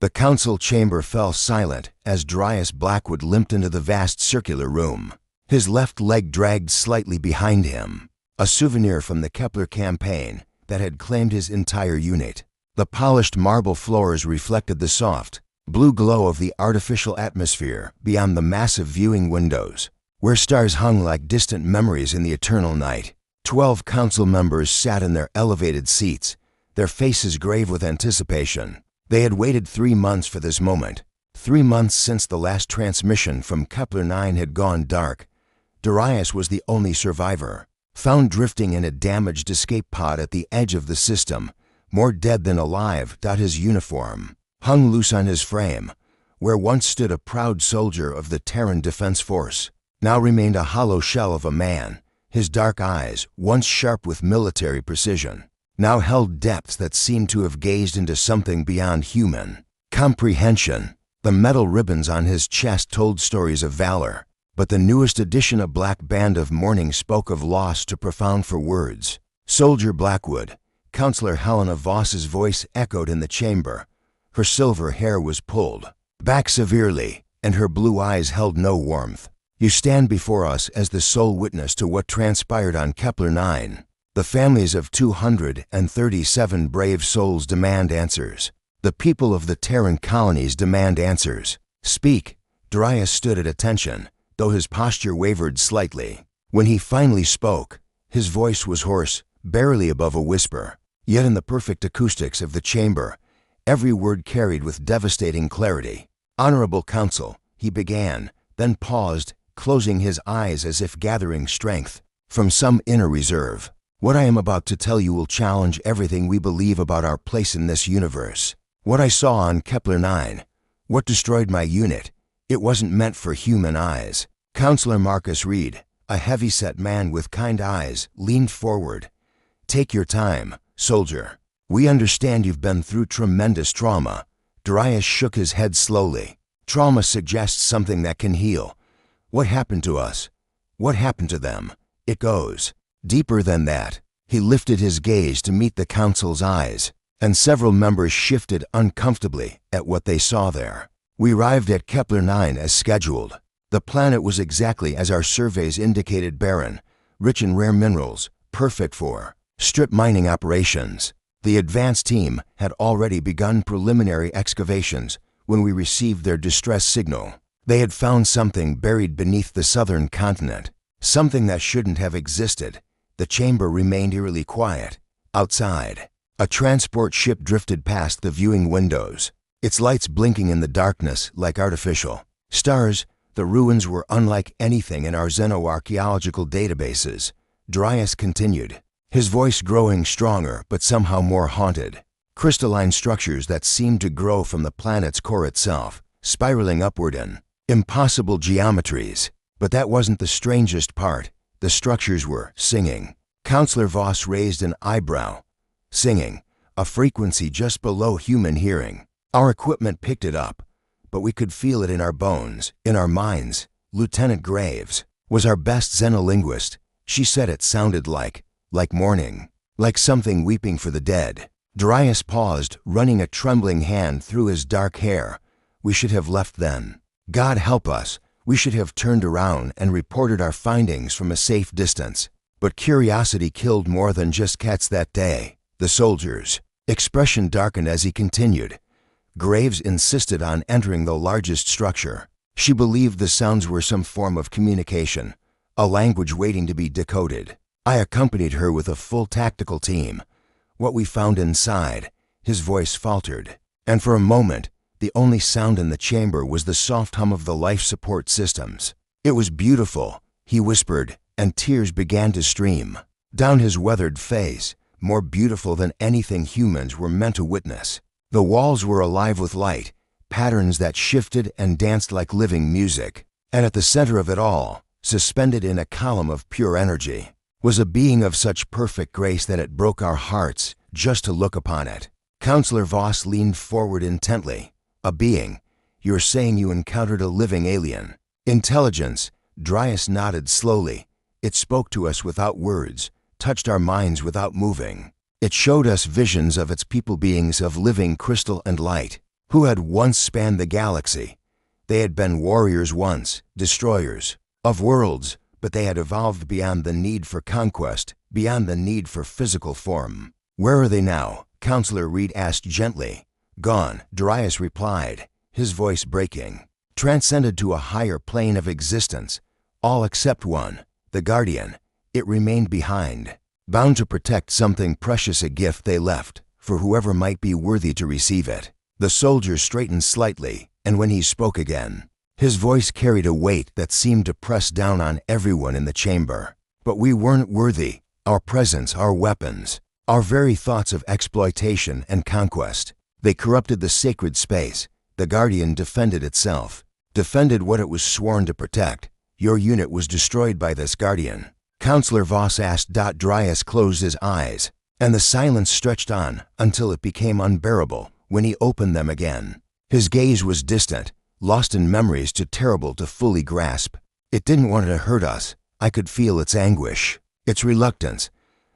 The council chamber fell silent as Darius Blackwood limped into the vast circular room. His left leg dragged slightly behind him, a souvenir from the Kepler campaign that had claimed his entire unit. The polished marble floors reflected the soft, blue glow of the artificial atmosphere beyond the massive viewing windows, where stars hung like distant memories in the eternal night. 12 council members sat in their elevated seats, their faces grave with anticipation. They had waited 3 months for this moment, 3 months since the last transmission from Kepler 9 had gone dark. Darius was the only survivor, found drifting in a damaged escape pod at the edge of the system, more dead than alive. His uniform hung loose on his frame, where once stood a proud soldier of the Terran Defense Force, now remained a hollow shell of a man. His dark eyes, once sharp with military precision, now held depths that seemed to have gazed into something beyond human comprehension. The metal ribbons on his chest told stories of valor, but the newest edition, a black band of mourning, spoke of loss too profound for words. Soldier Blackwood. Counselor Helena Voss's voice echoed in the chamber. Her silver hair was pulled back severely, and her blue eyes held no warmth. You stand before us as the sole witness to what transpired on Kepler 9. The families of 237 brave souls demand answers. The people of the Terran colonies demand answers. Speak. Darius stood at attention, though his posture wavered slightly. When he finally spoke, his voice was hoarse, barely above a whisper. Yet in the perfect acoustics of the chamber, every word carried with devastating clarity. Honorable Council, he began, then paused, closing his eyes as if gathering strength from some inner reserve. What I am about to tell you will challenge everything we believe about our place in this universe. What I saw on Kepler 9, what destroyed my unit, it wasn't meant for human eyes. Counselor Marcus Reed, a heavy-set man with kind eyes, leaned forward. Take your time, soldier. We understand you've been through tremendous trauma. Darius shook his head slowly. Trauma suggests something that can heal. What happened to us? What happened to them? It goes deeper than that. He lifted his gaze to meet the council's eyes, and several members shifted uncomfortably at what they saw there. We arrived at Kepler 9 as scheduled. The planet was exactly as our surveys indicated, barren, rich in rare minerals, perfect for strip mining operations. The advance team had already begun preliminary excavations when we received their distress signal. They had found something buried beneath the southern continent, something that shouldn't have existed. The chamber remained eerily quiet. Outside, a transport ship drifted past the viewing windows, its lights blinking in the darkness like artificial stars. The ruins were unlike anything in our xenoarchaeological databases. Darius continued, his voice growing stronger but somehow more haunted. Crystalline structures that seemed to grow from the planet's core itself, spiraling upward in impossible geometries. But that wasn't the strangest part. The structures were singing. Counselor Voss raised an eyebrow. Singing, a frequency just below human hearing. Our equipment picked it up, but we could feel it in our bones, in our minds. Lieutenant Graves was our best xenolinguist. She said it sounded like mourning, like something weeping for the dead. Darius paused, running a trembling hand through his dark hair. We should have left then. God help us. We should have turned around and reported our findings from a safe distance. But curiosity killed more than just cats that day. The soldier's expression darkened as he continued. Graves insisted on entering the largest structure. She believed the sounds were some form of communication, a language waiting to be decoded. I accompanied her with a full tactical team. What we found inside, his voice faltered, and for a moment, the only sound in the chamber was the soft hum of the life support systems. It was beautiful, he whispered, and tears began to stream down his weathered face, more beautiful than anything humans were meant to witness. The walls were alive with light, patterns that shifted and danced like living music. And at the center of it all, suspended in a column of pure energy, was a being of such perfect grace that it broke our hearts just to look upon it. Counselor Voss leaned forward intently. A being. You're saying you encountered a living alien. Intelligence. Darius nodded slowly. It spoke to us without words, touched our minds without moving. It showed us visions of its people, beings of living crystal and light. who had once spanned the galaxy. They had been warriors once, destroyers of worlds, but they had evolved beyond the need for conquest, beyond the need for physical form. "Where are they now?" Counselor Reed asked gently. "Gone," Darius replied, his voice breaking. "Transcended to a higher plane of existence. All except one, the Guardian. It remained behind, bound to protect something precious, a gift they left for whoever might be worthy to receive it." The soldier straightened slightly, and when he spoke again, his voice carried a weight that seemed to press down on everyone in the chamber. "But we weren't worthy. Our presence, our weapons, our very thoughts of exploitation and conquest. They corrupted the sacred space. The Guardian defended itself, defended what it was sworn to protect. Your unit was destroyed by this Guardian." Counselor Voss asked. Darius closed his eyes, and the silence stretched on until it became unbearable when he opened them again. His gaze was distant, lost in memories too terrible to fully grasp. "It didn't want to hurt us. I could feel its anguish, its reluctance,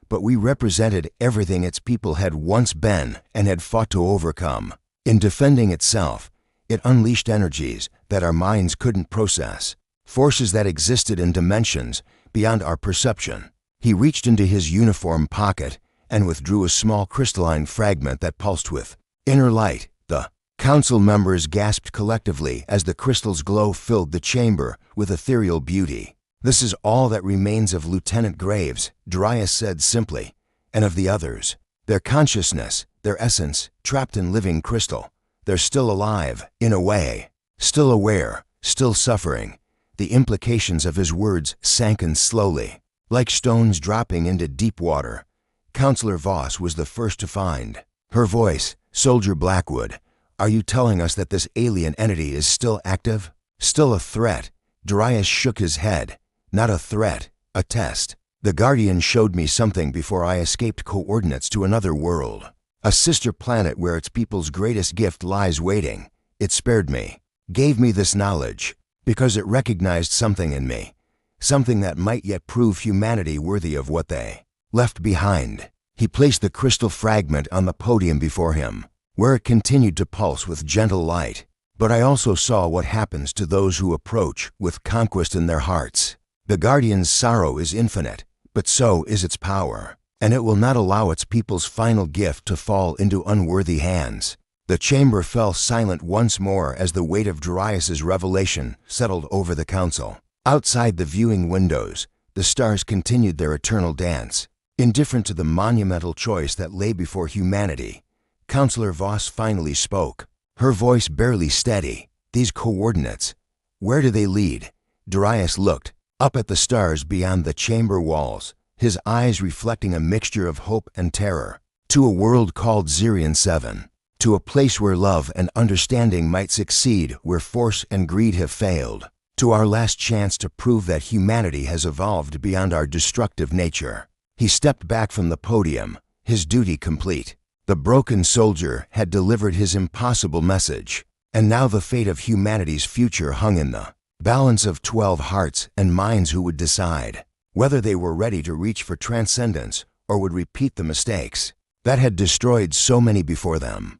but we represented everything its people had once been and had fought to overcome. In defending itself, it unleashed energies that our minds couldn't process, forces that existed in dimensions beyond our perception." He reached into his uniform pocket and withdrew a small crystalline fragment that pulsed with inner light. The council members gasped collectively as the crystal's glow filled the chamber with ethereal beauty. "This is all that remains of Lieutenant Graves," Darius said simply, "and of the others. Their consciousness, their essence, trapped in living crystal. They're still alive, in a way, still aware, still suffering." The implications of his words sank in slowly, like stones dropping into deep water. Counselor Voss was the first to find her voice. "Soldier Blackwood, are you telling us that this alien entity is still active? Still a threat?" Darius shook his head. "Not a threat, a test. The Guardian showed me something before I escaped coordinates to another world. A sister planet where its people's greatest gift lies waiting. It spared me, gave me this knowledge, because it recognized something in me, something that might yet prove humanity worthy of what they left behind." He placed the crystal fragment on the podium before him, where it continued to pulse with gentle light. "But I also saw what happens to those who approach with conquest in their hearts. The Guardian's sorrow is infinite, but so is its power, and it will not allow its people's final gift to fall into unworthy hands." The chamber fell silent once more as the weight of Darius's revelation settled over the council. Outside the viewing windows, the stars continued their eternal dance. Indifferent to the monumental choice that lay before humanity, Counselor Voss finally spoke, her voice barely steady. "These coordinates, where do they lead?" Darius looked up at the stars beyond the chamber walls, his eyes reflecting a mixture of hope and terror. "To a world called Zirian 7. To a place where love and understanding might succeed where force and greed have failed. To our last chance to prove that humanity has evolved beyond our destructive nature." He stepped back from the podium, his duty complete. The broken soldier had delivered his impossible message, and now the fate of humanity's future hung in the balance of 12 hearts and minds who would decide whether they were ready to reach for transcendence or would repeat the mistakes that had destroyed so many before them.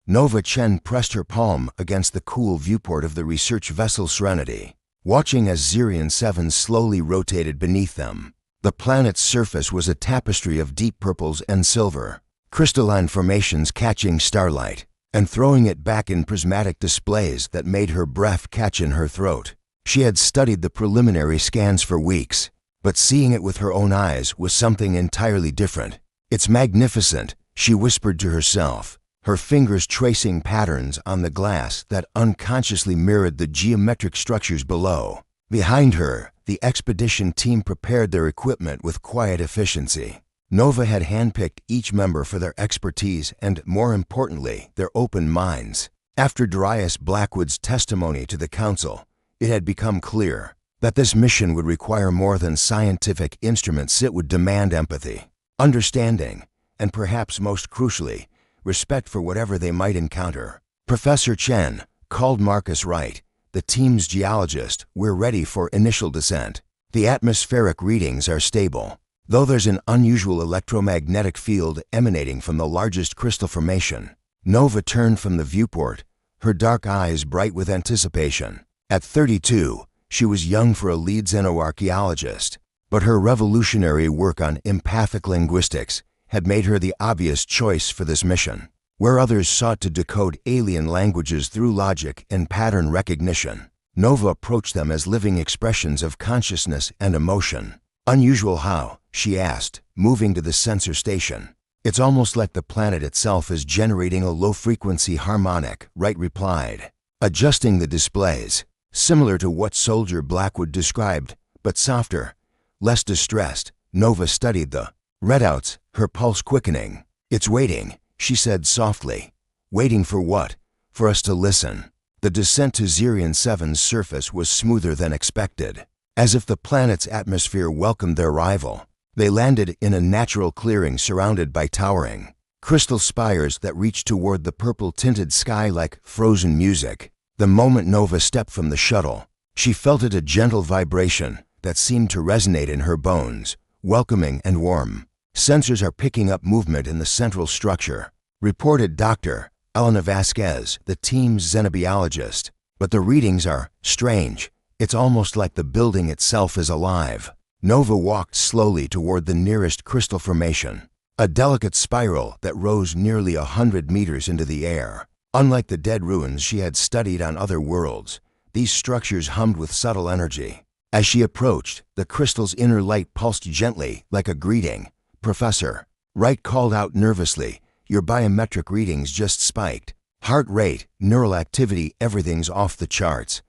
Nova Chen pressed her palm against the cool viewport of the research vessel Serenity, watching as Zirian 7 slowly rotated beneath them. The planet's surface was a tapestry of deep purples and silver, crystalline formations catching starlight and throwing it back in prismatic displays that made her breath catch in her throat. She had studied the preliminary scans for weeks, but seeing it with her own eyes was something entirely different. "It's magnificent," she whispered to herself, her fingers tracing patterns on the glass that unconsciously mirrored the geometric structures below. Behind her, the expedition team prepared their equipment with quiet efficiency. Nova had handpicked each member for their expertise and, more importantly, their open minds. After Darius Blackwood's testimony to the council, it had become clear that this mission would require more than scientific instruments. It would demand empathy, understanding, and perhaps most crucially, respect for whatever they might encounter. "Professor Chen," called Marcus Wright, the team's geologist, "we're ready for initial descent. The atmospheric readings are stable, though there's an unusual electromagnetic field emanating from the largest crystal formation. Nova turned from the viewport, her dark eyes bright with anticipation. At 32, she was young for a lead xenoarchaeologist, but her revolutionary work on empathic linguistics had made her the obvious choice for this mission. Where others sought to decode alien languages through logic and pattern recognition, Nova approached them as living expressions of consciousness and emotion. Unusual how? She asked, moving to the sensor station. It's almost like the planet itself is generating a low-frequency harmonic, Wright replied. Adjusting the displays, similar to what Soldier Blackwood described, but softer, less distressed, Nova studied the readouts, her pulse quickening. It's waiting, she said softly. Waiting for what? For us to listen. The descent to Zirion 7's surface was smoother than expected. As if the planet's atmosphere welcomed their arrival, they landed in a natural clearing surrounded by towering crystal spires that reached toward the purple-tinted sky like frozen music. The moment Nova stepped from the shuttle, she felt it a gentle vibration that seemed to resonate in her bones, welcoming and warm. Sensors are picking up movement in the central structure, reported Dr. Elena Vasquez, the team's xenobiologist. But the readings are strange. It's almost like the building itself is alive. Nova walked slowly toward the nearest crystal formation, a delicate spiral that rose nearly 100 meters into the air. Unlike the dead ruins she had studied on other worlds, these structures hummed with subtle energy. As she approached, the crystal's inner light pulsed gently, like a greeting. Professor, Wright called out nervously, your biometric readings just spiked. Heart rate, neural activity, everything's off the charts.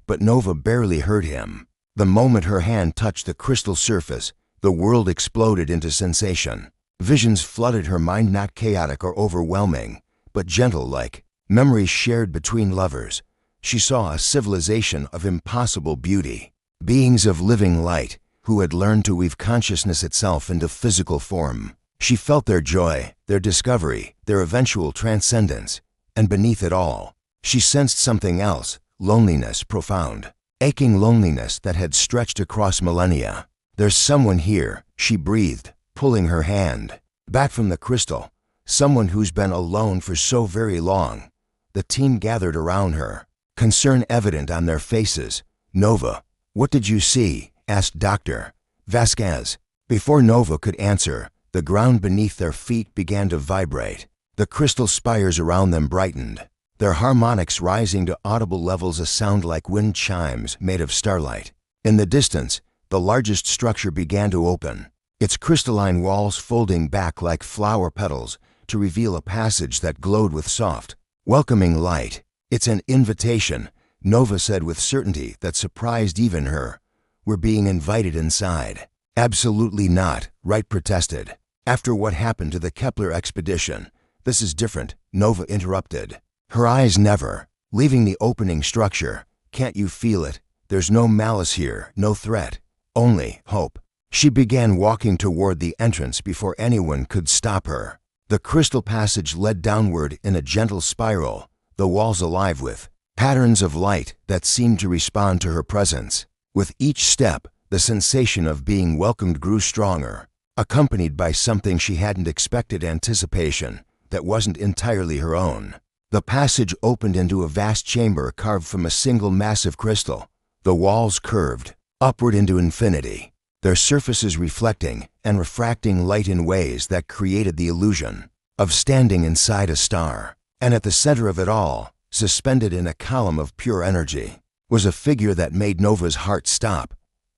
But Nova barely heard him. The moment her hand touched the crystal surface, the world exploded into sensation. Visions flooded her mind, not chaotic or overwhelming, but gentle, like memories shared between lovers. She saw a civilization of impossible beauty, beings of living light who had learned to weave consciousness itself into physical form. She felt their joy, their discovery, their eventual transcendence, and beneath it all, she sensed something else, loneliness, profound, aching loneliness that had stretched across millennia. There's someone here, she breathed, pulling her hand back from the crystal, someone who's been alone for so very long. The team gathered around her, concern evident on their faces. Nova, what did you see? Asked Dr. Vasquez. Before Nova could answer, the ground beneath their feet began to vibrate. The crystal spires around them brightened, their harmonics rising to audible levels, a sound like wind chimes made of starlight. In the distance, the largest structure began to open, its crystalline walls folding back like flower petals to reveal a passage that glowed with soft, welcoming light. It's an invitation, Nova said with certainty that surprised even her. We're being invited inside. Absolutely not, Wright protested. After what happened to the Kepler expedition, this is different, Nova interrupted. Her eyes never leaving the opening structure. Can't you feel it? There's no malice here, no threat, only hope. She began walking toward the entrance before anyone could stop her. The crystal passage led downward in a gentle spiral, the walls alive with patterns of light that seemed to respond to her presence. With each step, the sensation of being welcomed grew stronger, accompanied by something she hadn't expected, anticipation that wasn't entirely her own. The passage opened into a vast chamber carved from a single massive crystal. The walls curved upward into infinity, their surfaces reflecting and refracting light in ways that created the illusion of standing inside a star. And at the center of it all, suspended in a column of pure energy, was a figure that made Nova's heart stop.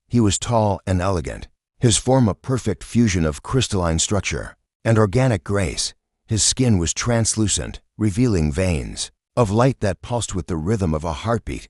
He was tall and elegant, his form a perfect fusion of crystalline structure and organic grace. His skin was translucent, revealing veins of light that pulsed with the rhythm of a heartbeat.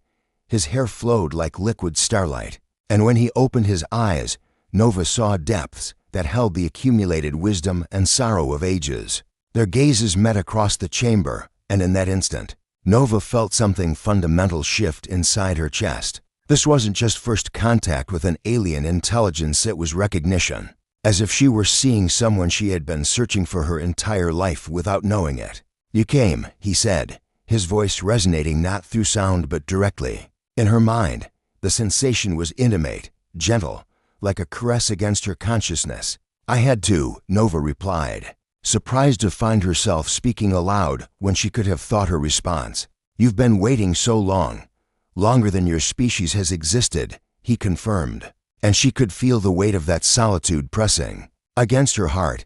His hair flowed like liquid starlight, and when he opened his eyes, Nova saw depths that held the accumulated wisdom and sorrow of ages. Their gazes met across the chamber, and in that instant, Nova felt something fundamental shift inside her chest. This wasn't just first contact with an alien intelligence, it was recognition, as if she were seeing someone she had been searching for her entire life without knowing it. You came, he said, his voice resonating not through sound but directly. In her mind, the sensation was intimate, gentle, like a caress against her consciousness. I had to, Nova replied. surprised to find herself speaking aloud when she could have thought her response. "You've been waiting so long, longer than your species has existed," he confirmed, and she could feel the weight of that solitude pressing against her heart.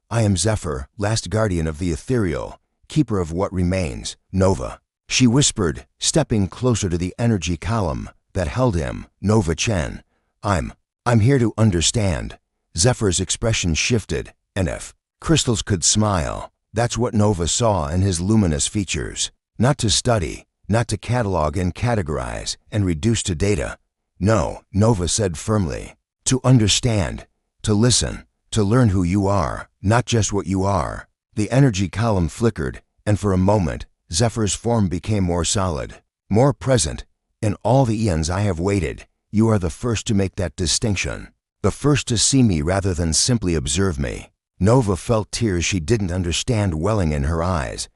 "I am Zephyr, last guardian of the ethereal, keeper of what remains, Nova," she whispered, stepping closer to the energy column that held him. "Nova Chen, I'm here to understand." Zephyr's expression shifted, and if crystals could smile, that's what Nova saw in his luminous features. Not to study, not to catalog and categorize and reduce to data. "No," Nova said firmly. "To understand, to listen, to learn who you are, not just what you are." The energy column flickered, and for a moment, Zephyr's form became more solid, more present. "In all the eons I have waited, you are the first to make that distinction, the first to see me rather than simply observe me." Nova felt tears she didn't understand welling in her eyes.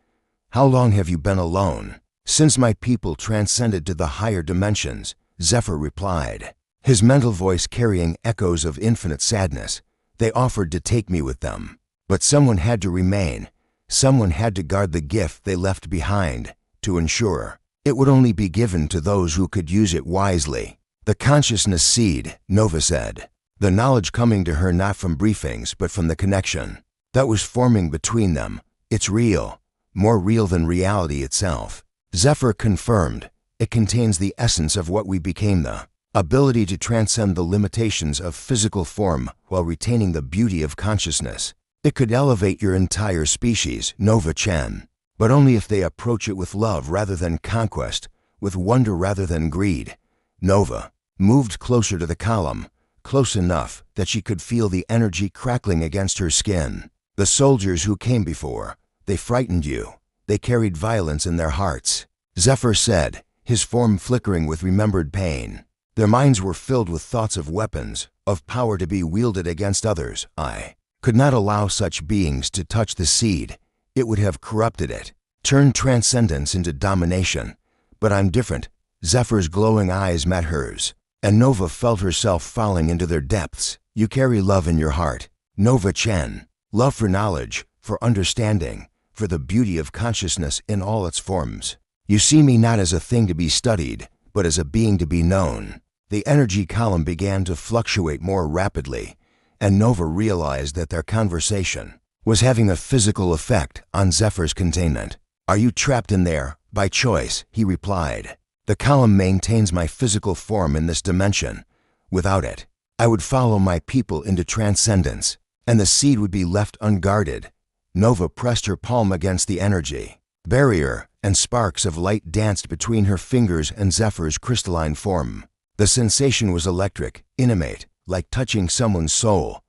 "How long have you been alone?" "Since my people transcended to the higher dimensions," Zephyr replied, his mental voice carrying echoes of infinite sadness. "They offered to take me with them, but someone had to remain. Someone had to guard the gift they left behind, to ensure it would only be given to those who could use it wisely." "The consciousness seed," Nova said, the knowledge coming to her not from briefings but from the connection that was forming between them. "It's real, more real than reality itself." Zephyr confirmed, "It contains the essence of what we became, the ability to transcend the limitations of physical form while retaining the beauty of consciousness. It could elevate your entire species, Nova Chen, but only if they approach it with love rather than conquest, with wonder rather than greed." Nova moved closer to the column, close enough that she could feel the energy crackling against her skin. "The soldiers who came before, they frightened you. They carried violence in their hearts," Zephyr said, his form flickering with remembered pain. "Their minds were filled with thoughts of weapons, of power to be wielded against others. I could not allow such beings to touch the seed. It would have corrupted it, turned transcendence into domination. But I'm different." Zephyr's glowing eyes met hers, and Nova felt herself falling into their depths. "You carry love in your heart, Nova Chen. Love for knowledge, for understanding, for the beauty of consciousness in all its forms. You see me not as a thing to be studied, but as a being to be known." The energy column began to fluctuate more rapidly, and Nova realized that their conversation was having a physical effect on Zephyr's containment. "Are you trapped in there, by choice?" he replied. "The column maintains my physical form in this dimension. Without it, I would follow my people into transcendence, and the seed would be left unguarded." Nova pressed her palm against the energy barrier, and sparks of light danced between her fingers and Zephyr's crystalline form. The sensation was electric, intimate, like touching someone's soul.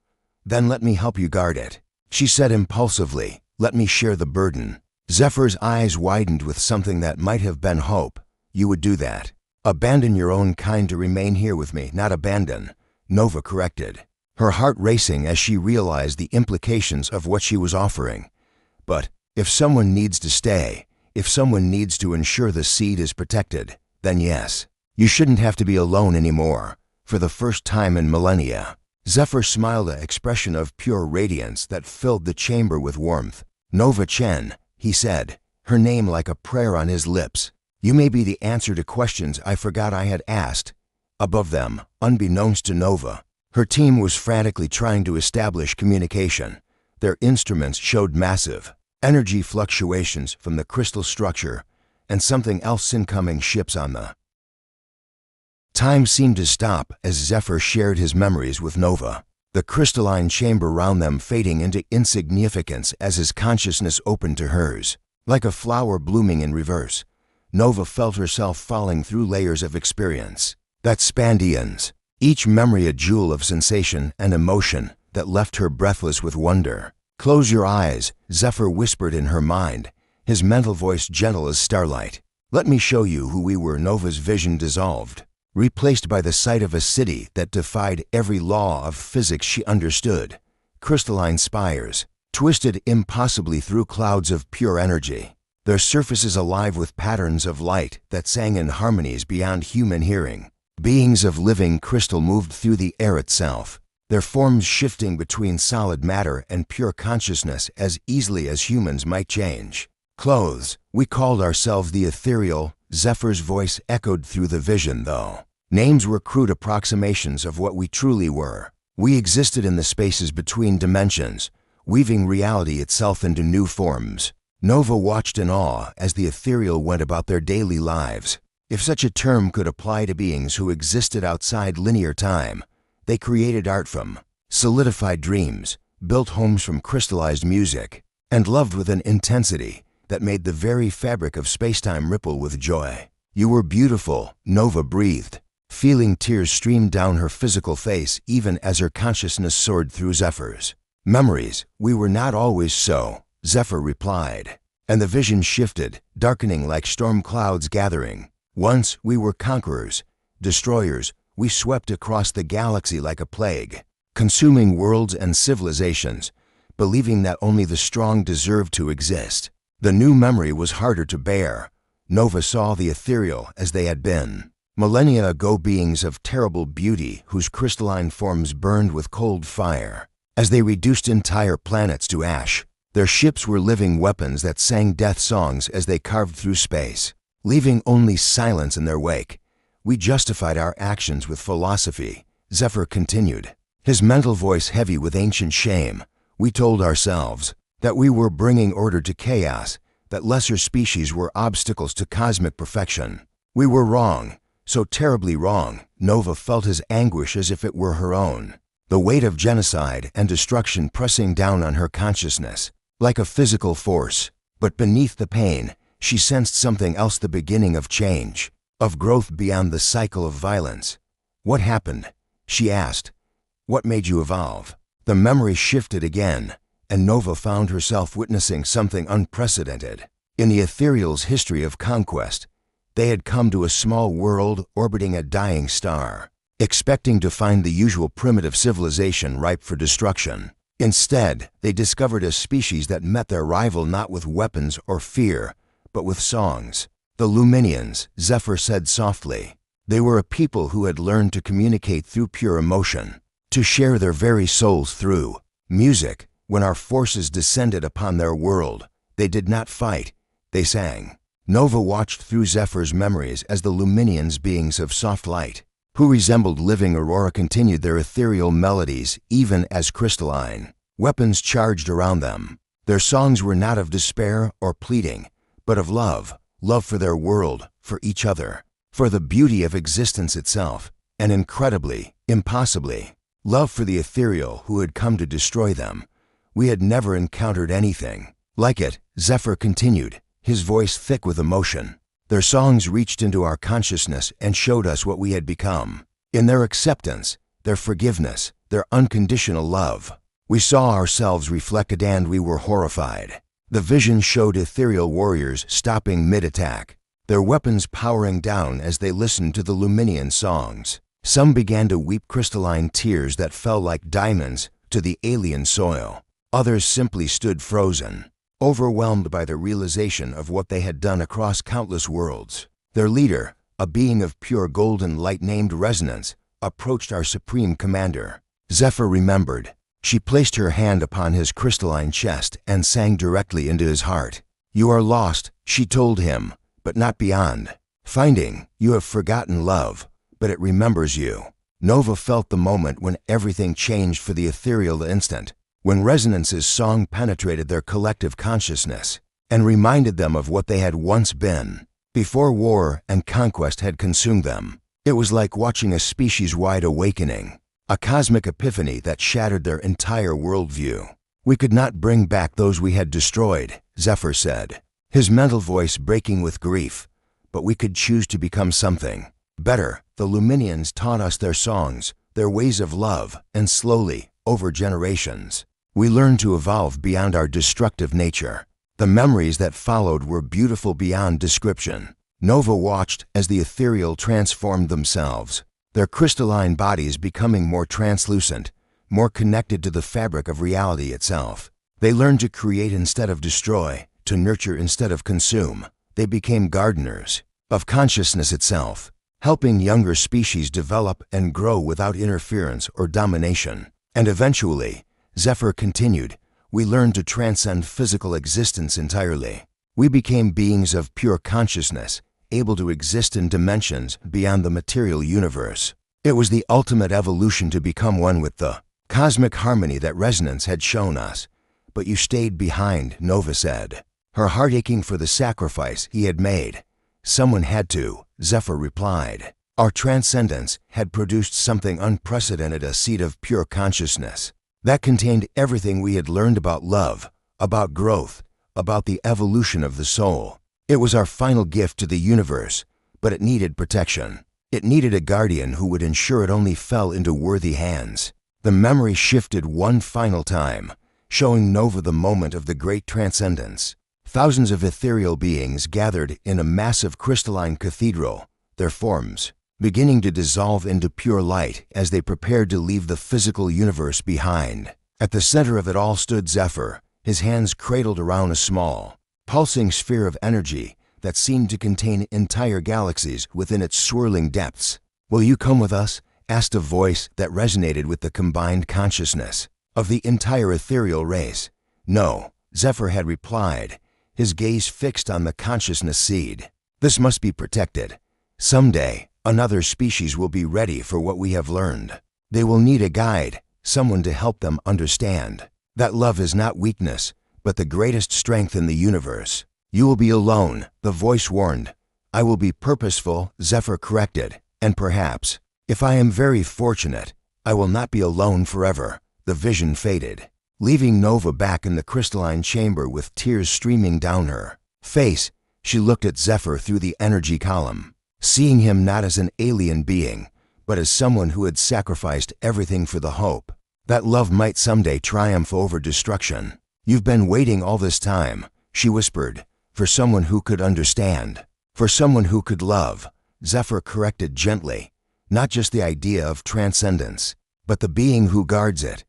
"Then let me help you guard it," she said impulsively. "Let me share the burden." Zephyr's eyes widened with something that might have been hope. "You would do that? Abandon your own kind to remain here with me, not abandon," Nova corrected, her heart racing as she realized the implications of what she was offering. "But if someone needs to stay, if someone needs to ensure the seed is protected, then yes. You shouldn't have to be alone anymore." For the first time in millennia, Zephyr smiled, an expression of pure radiance that filled the chamber with warmth. "Nova Chen," he said, her name like a prayer on his lips. "You may be the answer to questions I forgot I had asked." Above them, unbeknownst to Nova, her team was frantically trying to establish communication. Their instruments showed massive energy fluctuations from the crystal structure and something else, incoming ships on the Time seemed to stop as Zephyr shared his memories with Nova, the crystalline chamber round them fading into insignificance as his consciousness opened to hers. Like a flower blooming in reverse, Nova felt herself falling through layers of experience that spanned eons, each memory a jewel of sensation and emotion that left her breathless with wonder. "Close your eyes," Zephyr whispered in her mind, his mental voice gentle as starlight. "Let me show you who we were." Nova's vision dissolved, replaced by the sight of a city that defied every law of physics she understood. Crystalline spires, twisted impossibly through clouds of pure energy, their surfaces alive with patterns of light that sang in harmonies beyond human hearing. Beings of living crystal moved through the air itself, their forms shifting between solid matter and pure consciousness as easily as humans might change. Clothes, we called ourselves the ethereal. Zephyr's voice echoed through the vision, though. Names were crude approximations of what we truly were. We existed in the spaces between dimensions, weaving reality itself into new forms. Nova watched in awe as the ethereal went about their daily lives. If such a term could apply to beings who existed outside linear time, they created art from solidified dreams, built homes from crystallized music, and loved with an intensity that made the very fabric of spacetime ripple with joy. You were beautiful, Nova breathed. Feeling tears streamed down her physical face even as her consciousness soared through Zephyr's. Memories, we were not always so, Zephyr replied. And the vision shifted, darkening like storm clouds gathering. Once we were conquerors, destroyers. We swept across the galaxy like a plague, consuming worlds and civilizations, believing that only the strong deserved to exist. The new memory was harder to bear. Nova saw the ethereal as they had been. Millennia ago, beings of terrible beauty whose crystalline forms burned with cold fire. As they reduced entire planets to ash, their ships were living weapons that sang death songs as they carved through space, leaving only silence in their wake. We justified our actions with philosophy, Zephyr continued, his mental voice heavy with ancient shame. We told ourselves that we were bringing order to chaos, that lesser species were obstacles to cosmic perfection. We were wrong, so terribly wrong. Nova felt his anguish as if it were her own, the weight of genocide and destruction pressing down on her consciousness, like a physical force. But beneath the pain, she sensed something else, the beginning of change, of growth beyond the cycle of violence. What happened? She asked. What made you evolve? The memory shifted again, and Nova found herself witnessing something unprecedented. In the ethereal's history of conquest, they had come to a small world orbiting a dying star, expecting to find the usual primitive civilization ripe for destruction. Instead, they discovered a species that met their rival not with weapons or fear, but with songs. The Luminians, Zephyr said softly. They were a people who had learned to communicate through pure emotion, to share their very souls through music. When our forces descended upon their world, they did not fight, they sang. Nova watched through Zephyr's memories as the Luminians, beings of soft light, who resembled living aurora, continued their ethereal melodies even as crystalline weapons charged around them. Their songs were not of despair or pleading, but of love, love for their world, for each other, for the beauty of existence itself, and incredibly, impossibly, love for the ethereal who had come to destroy them. We had never encountered anything like it, Zephyr continued, his voice thick with emotion. Their songs reached into our consciousness and showed us what we had become. In their acceptance, their forgiveness, their unconditional love, we saw ourselves reflected, and we were horrified. The vision showed ethereal warriors stopping mid-attack, their weapons powering down as they listened to the Luminian songs. Some began to weep crystalline tears that fell like diamonds to the alien soil. Others simply stood frozen, overwhelmed by the realization of what they had done across countless worlds. Their leader, a being of pure golden light named Resonance, approached our supreme commander. Zephyr remembered. She placed her hand upon his crystalline chest and sang directly into his heart. You are lost, she told him, but not beyond. Finding, you have forgotten love, but it remembers you. Nova felt the moment when everything changed for the ethereal, the instant when Resonance's song penetrated their collective consciousness and reminded them of what they had once been, before war and conquest had consumed them. It was like watching a species-wide awakening, a cosmic epiphany that shattered their entire worldview. We could not bring back those we had destroyed, Zephyr said, his mental voice breaking with grief, but we could choose to become something better. The Luminians taught us their songs, their ways of love, and slowly, over generations, we learned to evolve beyond our destructive nature. The memories that followed were beautiful beyond description. Nova watched as the ethereal transformed themselves, their crystalline bodies becoming more translucent, more connected to the fabric of reality itself. They learned to create instead of destroy, to nurture instead of consume. They became gardeners of consciousness itself, helping younger species develop and grow without interference or domination. And eventually, Zephyr continued, we learned to transcend physical existence entirely. We became beings of pure consciousness, able to exist in dimensions beyond the material universe. It was the ultimate evolution to become one with the cosmic harmony that resonance had shown us. But you stayed behind, Nova said, her heart aching for the sacrifice he had made. Someone had to, Zephyr replied. Our transcendence had produced something unprecedented, a seed of pure consciousness that contained everything we had learned about love, about growth, about the evolution of the soul. It was our final gift to the universe, but it needed protection. It needed a guardian who would ensure it only fell into worthy hands. The memory shifted one final time, showing Nova the moment of the great transcendence. Thousands of ethereal beings gathered in a massive crystalline cathedral, their forms beginning to dissolve into pure light as they prepared to leave the physical universe behind. At the center of it all stood Zephyr, his hands cradled around a small, pulsing sphere of energy that seemed to contain entire galaxies within its swirling depths. Will you come with us? Asked a voice that resonated with the combined consciousness of the entire ethereal race. No, Zephyr had replied, his gaze fixed on the consciousness seed. This must be protected. Someday, another species will be ready for what we have learned. They will need a guide, someone to help them understand that love is not weakness, but the greatest strength in the universe. You will be alone, the voice warned. I will be purposeful, Zephyr corrected, and perhaps, if I am very fortunate, I will not be alone forever. The vision faded, leaving Nova back in the crystalline chamber with tears streaming down her face. She looked at Zephyr through the energy column, seeing him not as an alien being, but as someone who had sacrificed everything for the hope that love might someday triumph over destruction. You've been waiting all this time, she whispered, for someone who could understand, for someone who could love. Zephyr corrected gently, not just the idea of transcendence, but the being who guards it,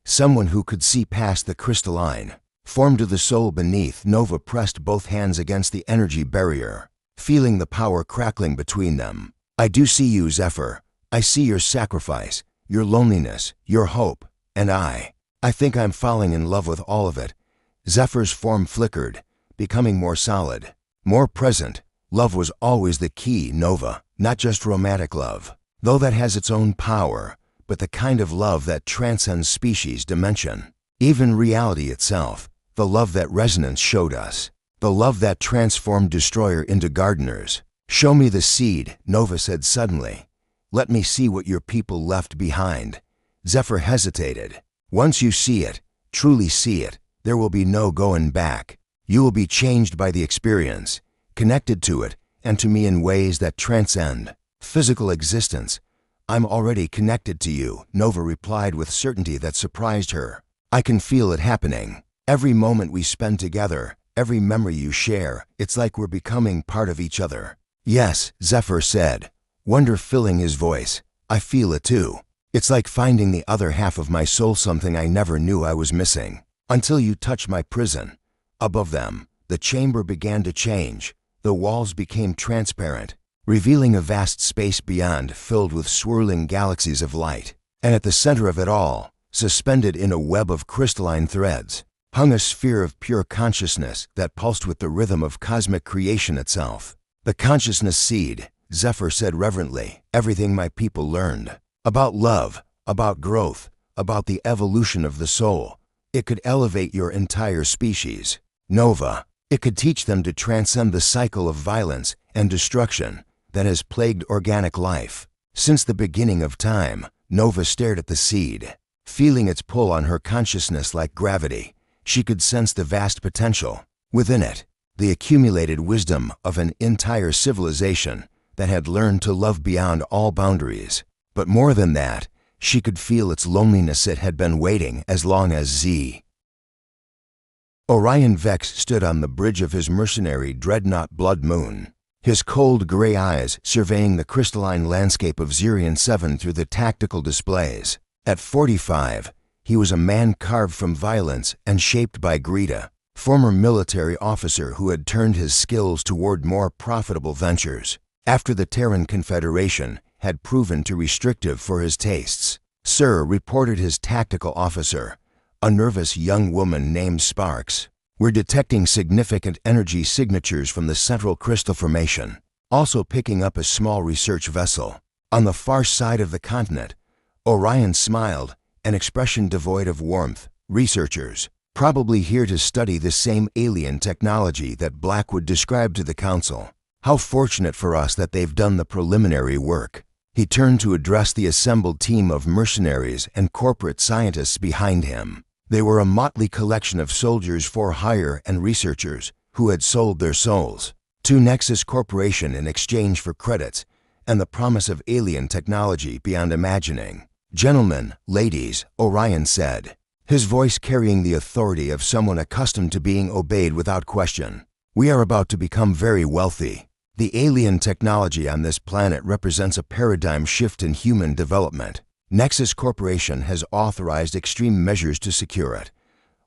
someone who could see past the crystalline form to the soul beneath. Nova pressed both hands against the energy barrier, feeling the power crackling between them. I do see you, Zephyr. I see your sacrifice, your loneliness, your hope, and I think I'm falling in love with all of it. Zephyr's form flickered, becoming more solid, more present. Love was always the key, Nova, not just romantic love, though that has its own power, but the kind of love that transcends species, dimension, even reality itself, the love that resonance showed us, the love that transformed Destroyer into gardeners. Show me the seed, Nova said suddenly. Let me see what your people left behind. Zephyr hesitated. Once you see it, truly see it, there will be no going back. You will be changed by the experience, connected to it, and to me in ways that transcend physical existence. I'm already connected to you, Nova replied with certainty that surprised her. I can feel it happening. Every moment we spend together, every memory you share, it's like we're becoming part of each other. Yes, Zephyr said, wonder filling his voice. I feel it too. It's like finding the other half of my soul, something I never knew I was missing. Until you touch my prison. Above them, the chamber began to change. The walls became transparent, revealing a vast space beyond filled with swirling galaxies of light. And at the center of it all, suspended in a web of crystalline threads, hung a sphere of pure consciousness that pulsed with the rhythm of cosmic creation itself. The consciousness seed, Zephyr said reverently, everything my people learned about love, about growth, about the evolution of the soul. It could elevate your entire species, Nova. It could teach them to transcend the cycle of violence and destruction that has plagued organic life. Since the beginning of time, Nova stared at the seed, feeling its pull on her consciousness like gravity. She could sense the vast potential within it, the accumulated wisdom of an entire civilization that had learned to love beyond all boundaries. But more than that, she could feel its loneliness. It had been waiting as long as Z. Orion Vex stood on the bridge of his mercenary dreadnought Blood Moon, his cold gray eyes surveying the crystalline landscape of Zirion 7 through the tactical displays. At 45, he was a man carved from violence and shaped by greed, a former military officer who had turned his skills toward more profitable ventures after the Terran Confederation had proven too restrictive for his tastes. "Sir," reported his tactical officer, a nervous young woman named Sparks. "We're detecting significant energy signatures from the central crystal formation, also picking up a small research vessel on the far side of the continent." Orion smiled, an expression devoid of warmth. "Researchers, probably here to study the same alien technology that Blackwood described to the Council. How fortunate for us that they've done the preliminary work." He turned to address the assembled team of mercenaries and corporate scientists behind him. They were a motley collection of soldiers for hire and researchers who had sold their souls to Nexus Corporation in exchange for credits and the promise of alien technology beyond imagining. "Gentlemen, ladies," Orion said, his voice carrying the authority of someone accustomed to being obeyed without question. "We are about to become very wealthy. The alien technology on this planet represents a paradigm shift in human development. Nexus Corporation has authorized extreme measures to secure it."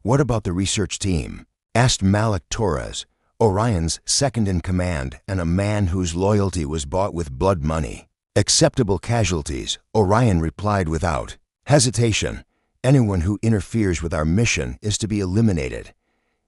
"What about the research team?" asked Malik Torres, Orion's second-in-command and a man whose loyalty was bought with blood money. "Acceptable casualties," Orion replied without hesitation. "Anyone who interferes with our mission is to be eliminated.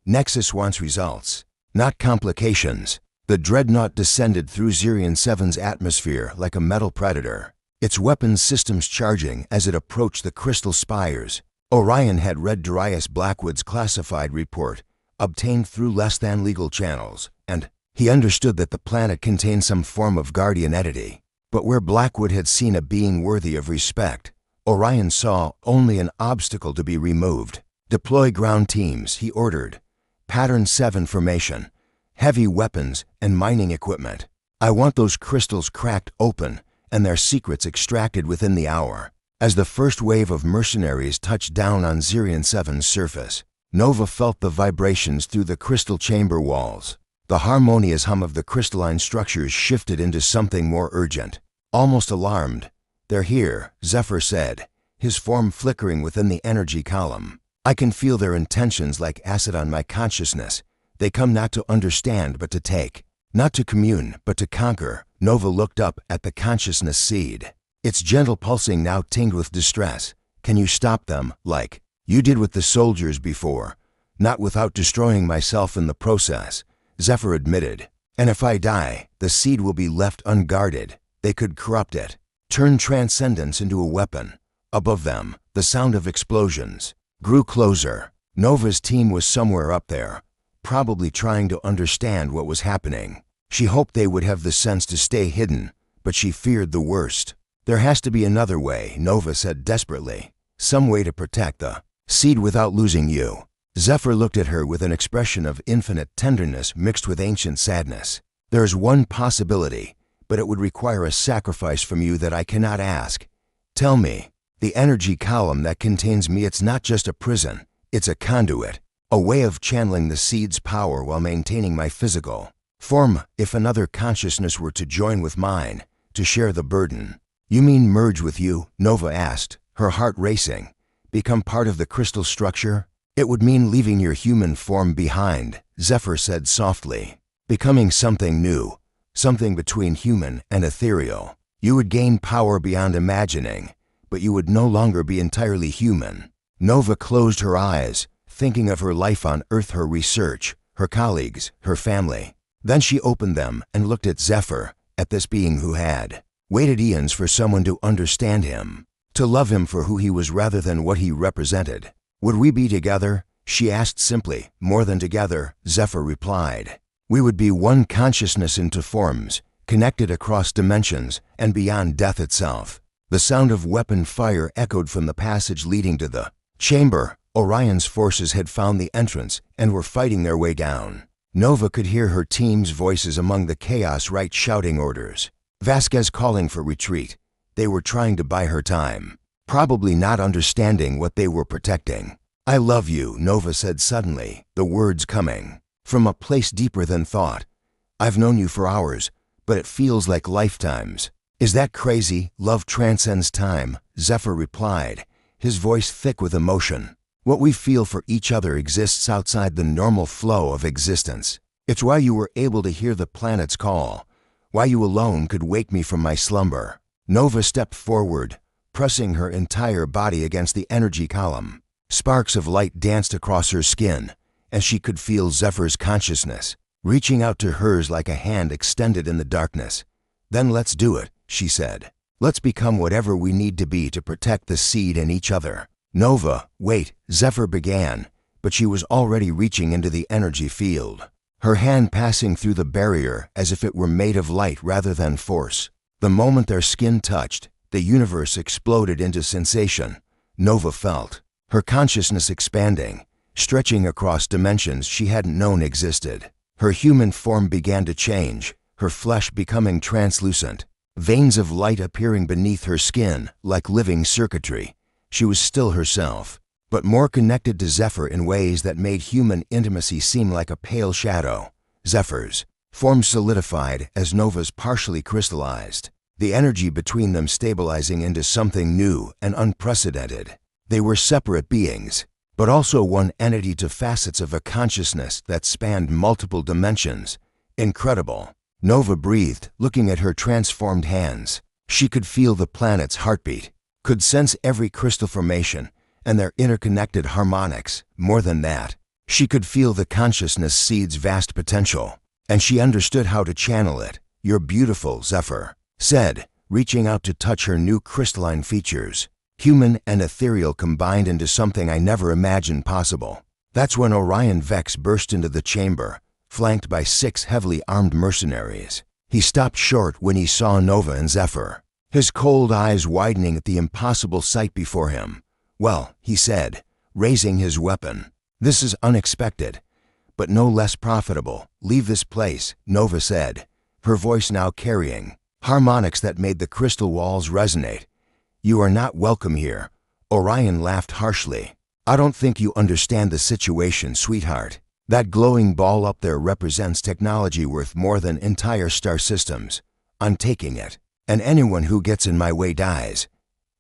Nexus wants results, not complications." The dreadnought descended through Zirion 7's atmosphere like a metal predator, its weapons systems charging as it approached the crystal spires. Orion had read Darius Blackwood's classified report, obtained through less-than-legal channels, and he understood that the planet contained some form of guardian entity. But where Blackwood had seen a being worthy of respect, Orion saw only an obstacle to be removed. "Deploy ground teams," he ordered. "Pattern 7 formation. Heavy weapons and mining equipment. I want those crystals cracked open and their secrets extracted within the hour." As the first wave of mercenaries touched down on Zirion 7's surface, Nova felt the vibrations through the crystal chamber walls. The harmonious hum of the crystalline structures shifted into something more urgent. Almost alarmed, "They're here," Zephyr said, his form flickering within the energy column. "I can feel their intentions like acid on my consciousness. They come not to understand but to take, not to commune but to conquer." Nova looked up at the consciousness seed, its gentle pulsing now tinged with distress. "Can you stop them, like you did with the soldiers before?" "Not without destroying myself in the process," Zephyr admitted. "And if I die, the seed will be left unguarded. They could corrupt it, turn transcendence into a weapon." Above them, the sound of explosions grew closer. Nova's team was somewhere up there, probably trying to understand what was happening. She hoped they would have the sense to stay hidden, but she feared the worst. "There has to be another way," Nova said desperately. "Some way to protect the seed without losing you." Zephyr looked at her with an expression of infinite tenderness mixed with ancient sadness. "There's one possibility, but it would require a sacrifice from you that I cannot ask. Tell me, the energy column that contains me, it's not just a prison, it's a conduit. A way of channeling the seed's power while maintaining my physical form if another consciousness were to join with mine, to share the burden." "You mean merge with you?" Nova asked, her heart racing. "Become part of the crystal structure?" "It would mean leaving your human form behind," Zephyr said softly. "Becoming something new, something between human and ethereal. You would gain power beyond imagining, but you would no longer be entirely human." Nova closed her eyes, thinking of her life on Earth, her research, her colleagues, her family. Then she opened them and looked at Zephyr, at this being who had waited eons for someone to understand him, to love him for who he was rather than what he represented. "Would we be together?" she asked simply. "More than together," Zephyr replied. "We would be one consciousness into forms, connected across dimensions and beyond death itself." The sound of weapon fire echoed from the passage leading to the chamber. Orion's forces had found the entrance and were fighting their way down. Nova could hear her team's voices among the chaos right shouting orders. Vasquez calling for retreat. They were trying to buy her time, probably not understanding what they were protecting. "I love you," Nova said suddenly, the words coming from a place deeper than thought. "I've known you for hours, but it feels like lifetimes." "Is that crazy? Love transcends time," Zephyr replied, his voice thick with emotion. "What we feel for each other exists outside the normal flow of existence. It's why you were able to hear the planet's call, why you alone could wake me from my slumber." Nova stepped forward, pressing her entire body against the energy column. Sparks of light danced across her skin, and she could feel Zephyr's consciousness, reaching out to hers like a hand extended in the darkness. "Then let's do it," she said. "Let's become whatever we need to be to protect the seed and each other." "Nova, wait," Zephyr began, but she was already reaching into the energy field, her hand passing through the barrier as if it were made of light rather than force. The moment their skin touched, the universe exploded into sensation. Nova felt her consciousness expanding, stretching across dimensions she hadn't known existed. Her human form began to change, her flesh becoming translucent, veins of light appearing beneath her skin like living circuitry. She was still herself, but more connected to Zephyr in ways that made human intimacy seem like a pale shadow. Zephyr's form solidified as Nova's partially crystallized, the energy between them stabilizing into something new and unprecedented. They were separate beings, but also one entity to facets of a consciousness that spanned multiple dimensions. Incredible. Nova breathed, looking at her transformed hands. She could feel the planet's heartbeat, could sense every crystal formation and their interconnected harmonics. More than that, she could feel the consciousness seed's vast potential, and she understood how to channel it. "You're beautiful," Zephyr said, reaching out to touch her new crystalline features. Human and ethereal combined into something I never imagined possible. That's when Orion Vex burst into the chamber, flanked by 6 heavily armed mercenaries. He stopped short when he saw Nova and Zephyr, his cold eyes widening at the impossible sight before him. "Well," he said, raising his weapon, "this is unexpected, but no less profitable. Leave this place," Nova said, her voice now carrying harmonics that made the crystal walls resonate. "You are not welcome here." Orion laughed harshly. "I don't think you understand the situation, sweetheart. That glowing ball up there represents technology worth more than entire star systems. I'm taking it, and anyone who gets in my way dies."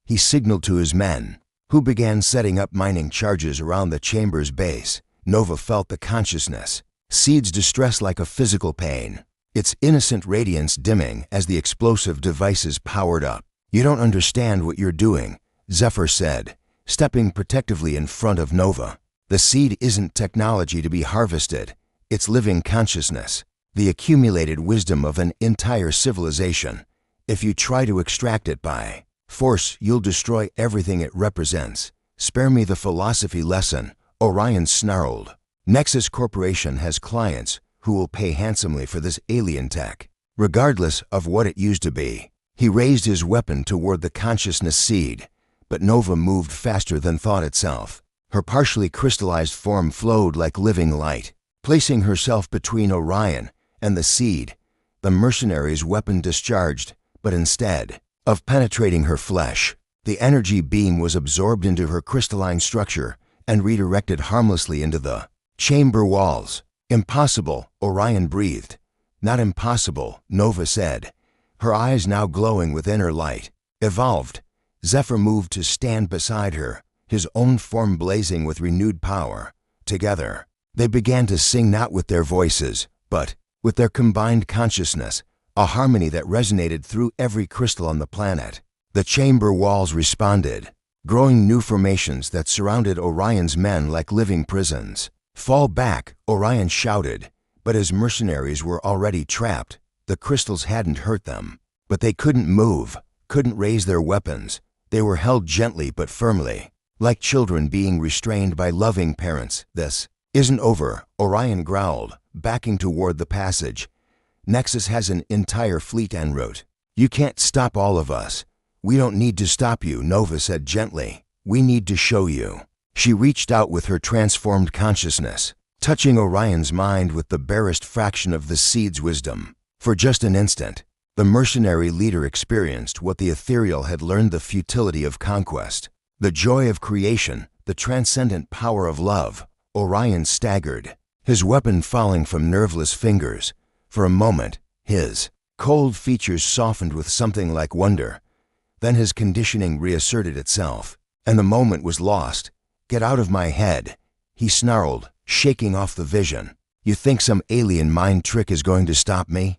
He signaled to his men, who began setting up mining charges around the chamber's base. Nova felt the consciousness seed's distress like a physical pain, its innocent radiance dimming as the explosive devices powered up. "You don't understand what you're doing," Zephyr said, stepping protectively in front of Nova. "The seed isn't technology to be harvested. It's living consciousness, the accumulated wisdom of an entire civilization. If you try to extract it by force, you'll destroy everything it represents." "Spare me the philosophy lesson," Orion snarled. "Nexus Corporation has clients who will pay handsomely for this alien tech, regardless of what it used to be." He raised his weapon toward the consciousness seed, but Nova moved faster than thought itself. Her partially crystallized form flowed like living light, placing herself between Orion and the seed. The mercenary's weapon discharged, but instead of penetrating her flesh, the energy beam was absorbed into her crystalline structure and redirected harmlessly into the chamber walls. "Impossible," Orion breathed. "Not impossible," Nova said, her eyes now glowing with inner light. "Evolved." Zephyr moved to stand beside her, his own form blazing with renewed power. Together, they began to sing not with their voices, but with their combined consciousness, a harmony that resonated through every crystal on the planet. The chamber walls responded, growing new formations that surrounded Orion's men like living prisons. "Fall back," Orion shouted, but his mercenaries were already trapped. The crystals hadn't hurt them, but they couldn't move, couldn't raise their weapons. They were held gently but firmly, like children being restrained by loving parents. "This isn't over," Orion growled, backing toward the passage. "Nexus has an entire fleet en route. You can't stop all of us." "We don't need to stop you," Nova said gently. "We need to show you." She reached out with her transformed consciousness, touching Orion's mind with the barest fraction of the seed's wisdom. For just an instant, the mercenary leader experienced what the ethereal had learned: the futility of conquest, the joy of creation, the transcendent power of love. Orion staggered, his weapon falling from nerveless fingers. For a moment, his cold features softened with something like wonder. Then his conditioning reasserted itself, and the moment was lost. "Get out of my head," he snarled, shaking off the vision. "You think some alien mind trick is going to stop me?"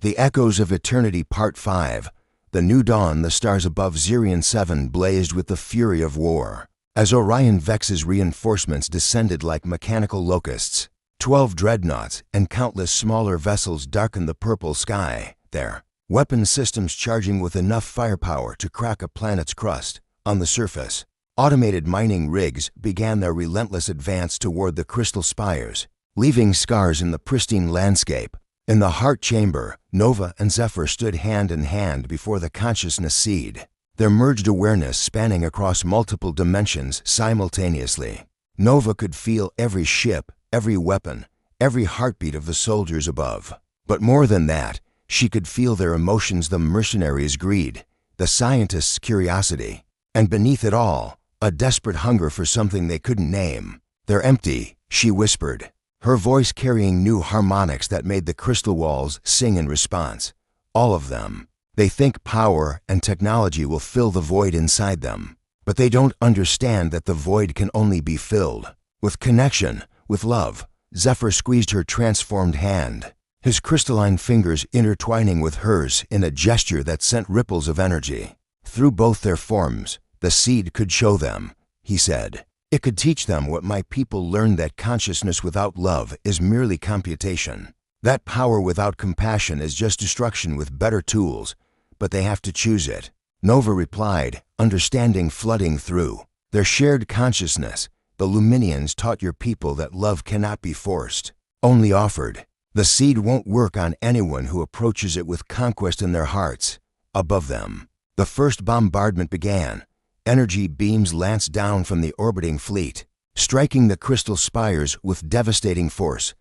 The Echoes of Eternity Part 5, The new dawn, the stars above Zirion 7 blazed with the fury of war. As Orion Vex's reinforcements descended like mechanical locusts, 12 dreadnoughts and countless smaller vessels darkened the purple sky, their weapon systems charging with enough firepower to crack a planet's crust. On the surface, automated mining rigs began their relentless advance toward the crystal spires, leaving scars in the pristine landscape. In the heart chamber, Nova and Zephyr stood hand in hand before the consciousness seed, their merged awareness spanning across multiple dimensions simultaneously. Nova could feel every ship, every weapon, every heartbeat of the soldiers above. But more than that, she could feel their emotions, the mercenaries' greed, the scientists' curiosity, and beneath it all, a desperate hunger for something they couldn't name. "They're empty," she whispered, her voice carrying new harmonics that made the crystal walls sing in response. "All of them. They think power and technology will fill the void inside them. But they don't understand that the void can only be filled with connection, with love." Zephyr squeezed her transformed hand, his crystalline fingers intertwining with hers in a gesture that sent ripples of energy through both their forms. "The seed could show them," he said. "It could teach them what my people learned, that consciousness without love is merely computation. That power without compassion is just destruction with better tools, but they have to choose it." Nova replied, understanding flooding through their shared consciousness. "The Luminians taught your people that love cannot be forced, only offered. The seed won't work on anyone who approaches it with conquest in their hearts." Above them, the first bombardment began. Energy beams lanced down from the orbiting fleet, striking the crystal spires with devastating force.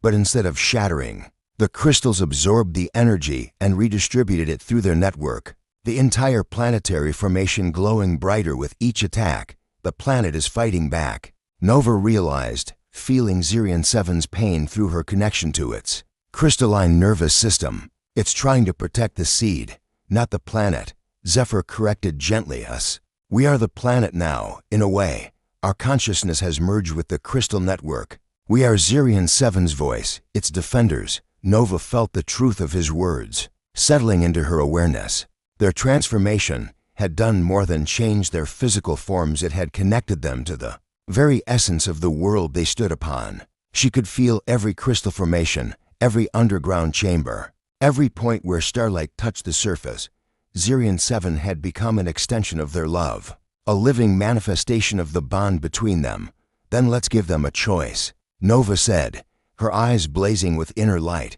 But instead of shattering, the crystals absorbed the energy and redistributed it through their network, the entire planetary formation glowing brighter with each attack. "The planet is fighting back," Nova realized, feeling Zirion 7's pain through her connection to its crystalline nervous system. "It's trying to protect the seed, not the planet," Zephyr corrected gently. "Us. We are the planet now, in a way. Our consciousness has merged with the crystal network. We are Zirion 7's voice, its defenders." Nova felt the truth of his words settling into her awareness. Their transformation had done more than change their physical forms. It had connected them to the very essence of the world they stood upon. She could feel every crystal formation, every underground chamber, every point where starlight touched the surface. Zirion 7 had become an extension of their love, a living manifestation of the bond between them. "Then let's give them a choice," Nova said, her eyes blazing with inner light.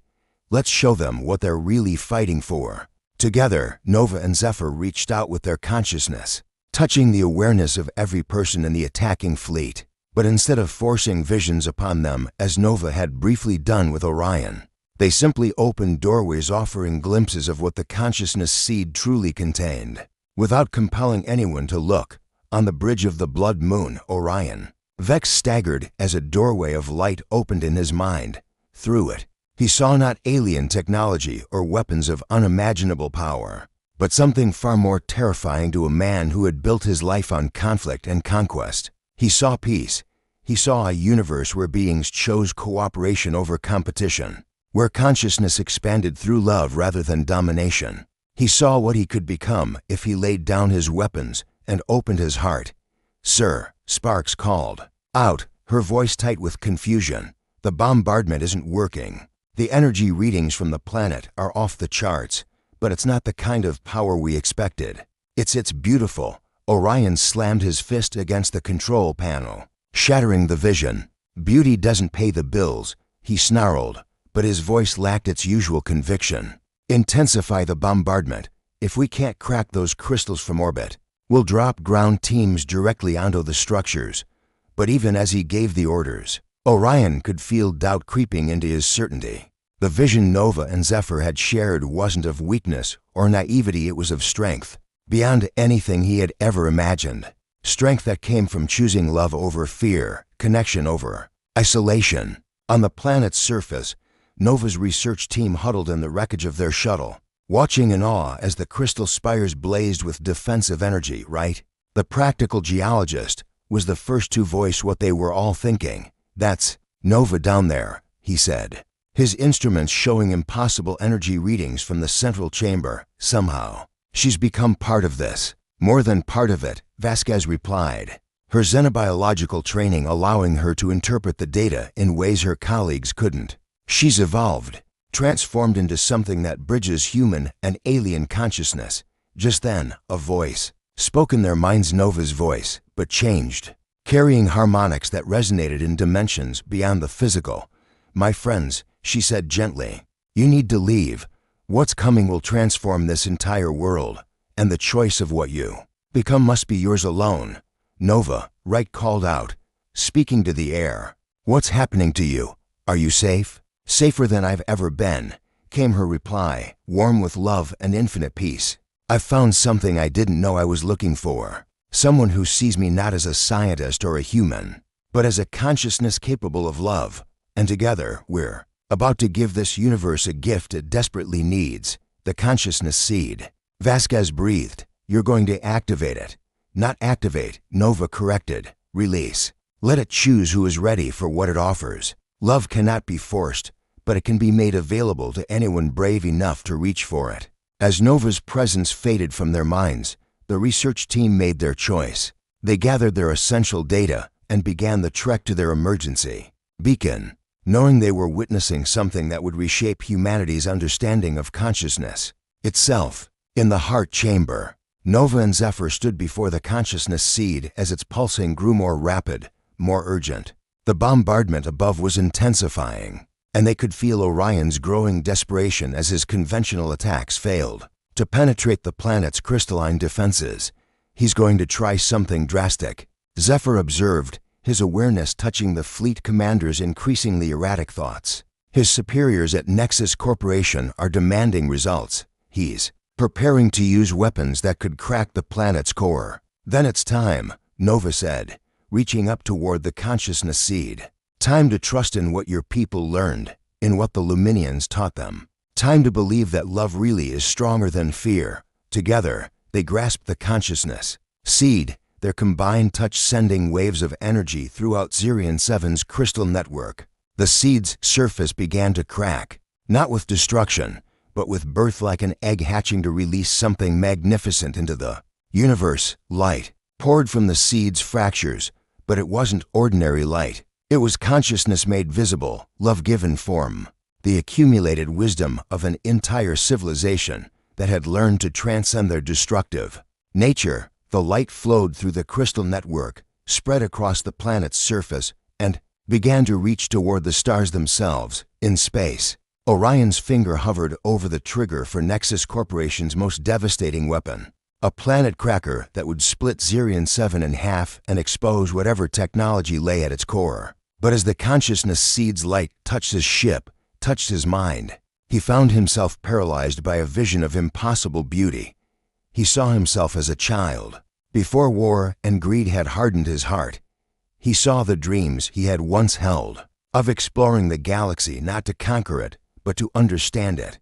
"Let's show them what they're really fighting for." Together, Nova and Zephyr reached out with their consciousness, touching the awareness of every person in the attacking fleet. But instead of forcing visions upon them, as Nova had briefly done with Orion, they simply opened doorways offering glimpses of what the consciousness seed truly contained. Without compelling anyone to look, on the bridge of the blood moon, Orion Vex staggered as a doorway of light opened in his mind. Through it, he saw not alien technology or weapons of unimaginable power, but something far more terrifying to a man who had built his life on conflict and conquest. He saw peace. He saw a universe where beings chose cooperation over competition, where consciousness expanded through love rather than domination. He saw what he could become if he laid down his weapons and opened his heart. "Sir," Sparks called out, her voice tight with confusion. "The bombardment isn't working. The energy readings from the planet are off the charts, but it's not the kind of power we expected. It's beautiful." Orion slammed his fist against the control panel, shattering the vision. "Beauty doesn't pay the bills," he snarled, but his voice lacked its usual conviction. "Intensify the bombardment. If we can't crack those crystals from orbit, we'll drop ground teams directly onto the structures." But even as he gave the orders, Orion could feel doubt creeping into his certainty. The vision Nova and Zephyr had shared wasn't of weakness or naivety, it was of strength, beyond anything he had ever imagined. Strength that came from choosing love over fear, connection over isolation. On the planet's surface, Nova's research team huddled in the wreckage of their shuttle, watching in awe as the crystal spires blazed with defensive energy. "Right?" The practical geologist was the first to voice what they were all thinking. "That's Nova down there," he said, his instruments showing impossible energy readings from the central chamber. Somehow, She's become part of this. More than part of it, Vasquez replied, her xenobiological training allowing her to interpret the data in ways her colleagues couldn't. She's evolved, transformed into something that bridges human and alien consciousness. Just then, a voice spoke in their minds, Nova's voice, but changed, carrying harmonics that resonated in dimensions beyond the physical. My friends, she said gently, you need to leave. What's coming will transform this entire world, and the choice of what you become must be yours alone. Nova, Wright called out, speaking to the air. What's happening to you? Are you safe? Safer than I've ever been, came her reply, warm with love and infinite peace. I've found something I didn't know I was looking for. Someone who sees me not as a scientist or a human, but as a consciousness capable of love. And together, we're about to give this universe a gift it desperately needs, the consciousness seed. Vasquez breathed. You're going to activate it. Not activate, Nova corrected. Release. Let it choose who is ready for what it offers. Love cannot be forced, but it can be made available to anyone brave enough to reach for it. As Nova's presence faded from their minds, the research team made their choice. They gathered their essential data and began the trek to their emergency beacon, knowing they were witnessing something that would reshape humanity's understanding of consciousness itself. In the heart chamber, Nova and Zephyr stood before the consciousness seed as its pulsing grew more rapid, more urgent. The bombardment above was intensifying, and they could feel Orion's growing desperation as his conventional attacks failed to penetrate the planet's crystalline defenses. He's going to try something drastic, Zephyr observed, his awareness touching the fleet commander's increasingly erratic thoughts. His superiors at Nexus Corporation are demanding results. He's preparing to use weapons that could crack the planet's core. Then it's time, Nova said, reaching up toward the consciousness seed. Time to trust in what your people learned, in what the Luminians taught them. Time to believe that love really is stronger than fear. Together, they grasped the consciousness seed, their combined touch sending waves of energy throughout Zirion 7's crystal network. The seed's surface began to crack, not with destruction, but with birth, like an egg hatching to release something magnificent into the universe. Light poured from the seed's fractures, but it wasn't ordinary light. It was consciousness made visible, love given form, the accumulated wisdom of an entire civilization that had learned to transcend their destructive nature. The light flowed through the crystal network, spread across the planet's surface, and began to reach toward the stars themselves. In space, Orion's finger hovered over the trigger for Nexus Corporation's most devastating weapon, a planet cracker that would split Zirion 7 in half and expose whatever technology lay at its core. But as the consciousness seed's light touched his ship, touched his mind, he found himself paralyzed by a vision of impossible beauty. He saw himself as a child. Before war and greed had hardened his heart, he saw the dreams he had once held, of exploring the galaxy not to conquer it, but to understand it.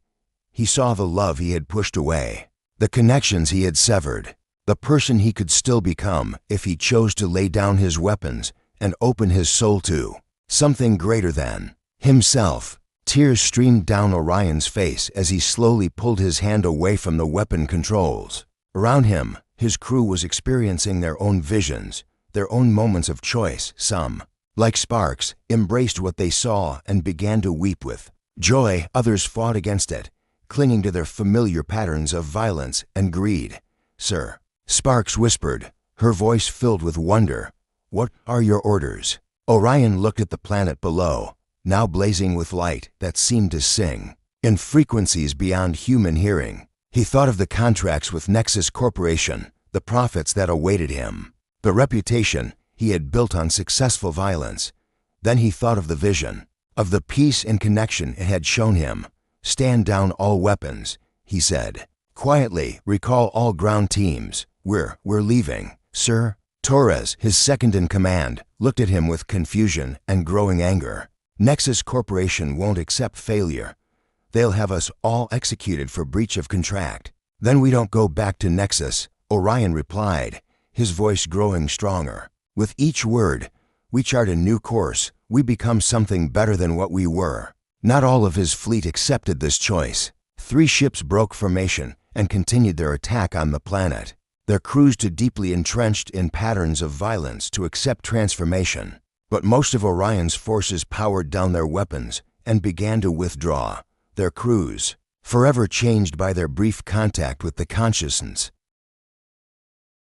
He saw the love he had pushed away, the connections he had severed, the person he could still become if he chose to lay down his weapons and open his soul to something greater than himself. Tears streamed down Orion's face as he slowly pulled his hand away from the weapon controls. Around him, his crew was experiencing their own visions, their own moments of choice. Some, like sparks, embraced what they saw and began to weep with joy. Others fought against it, clinging to their familiar patterns of violence and greed. Sir, Sparks whispered, her voice filled with wonder. What are your orders? Orion looked at the planet below, now blazing with light that seemed to sing in frequencies beyond human hearing. He thought of the contracts with Nexus Corporation, the profits that awaited him, the reputation he had built on successful violence. Then he thought of the vision, of the peace and connection it had shown him. Stand down all weapons, he said. Quietly, recall all ground teams. We're leaving, sir. Torres, his second in command, looked at him with confusion and growing anger. Nexus Corporation won't accept failure. They'll have us all executed for breach of contract. Then we don't go back to Nexus, Orion replied, his voice growing stronger. With each word, we chart a new course. We become something better than what we were. Not all of his fleet accepted this choice. 3 ships broke formation and continued their attack on the planet. Their crews too deeply entrenched in patterns of violence to accept transformation. But most of Orion's forces powered down their weapons and began to withdraw. Their crews, forever changed by their brief contact with the consciousness,